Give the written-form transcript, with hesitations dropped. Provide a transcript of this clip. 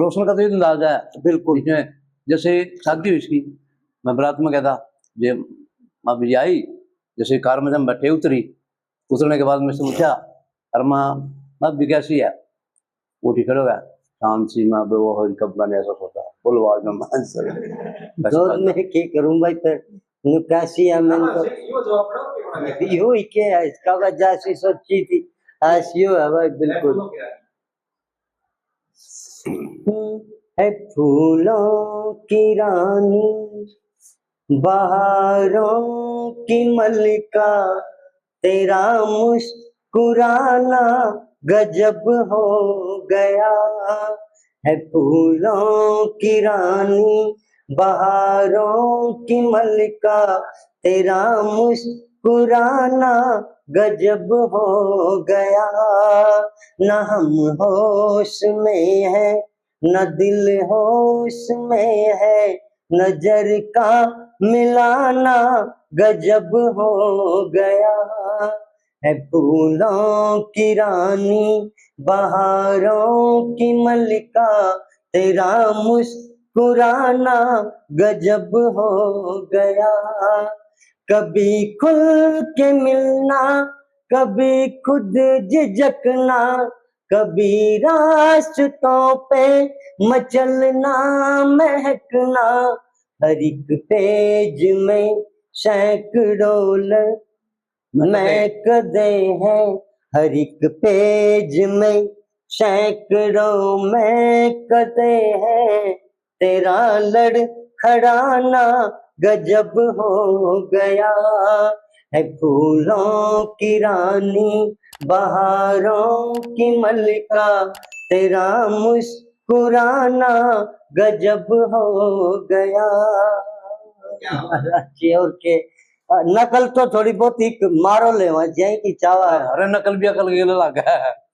रोशन का तो ये अंदाजा है बिल्कुल। जैसे शादी हुई इसकी, मैं बारात में गया था, ये माँ भी आई, जैसे कार में हम बैठे उतरने के बाद मुझसे पूछा, अरे माँ भी कैसी है? वो ठीक हो गया, शांत सी माँ वो कब मैंने ऐसा सोचा, बोलो आज में दौर में क्या करूं भाई, पर कैसी है मैं तो यो ही क्या है, इसका वजह से सोची थी ऐसी है भाई। बिल्कुल है फूलों की रानी, बहारों की मलिका, तेरा मुस्कुराना गजब हो गया। है फूलों की रानी, बहारों की मलिका, तेरा मुस्कुराना गजब हो गया। न हम होश में है, न दिल होश में है, नजर का मिलाना गजब हो गया। है फूलों की रानी, बहारों की मलिका, तेरा मुस्कुराना गजब हो गया। कभी खुल के मिलना, कभी खुद झिझकना, कभी रास्तों पे मचलना महकना, हर एक पेज में सैकड़ों महकदे हैं, हर एक पेज में सैकड़ों महकदे हैं, तेरा लड़खड़ाना गजब हो गया। है फूलों की रानी, बहारों की मलिका, तेरा मुस्कुराना गजब हो गया। और के नकल तो थोड़ी बहुत ही मारो ले जाए की चावा है। अरे नकल भी अकल गेले लगा है।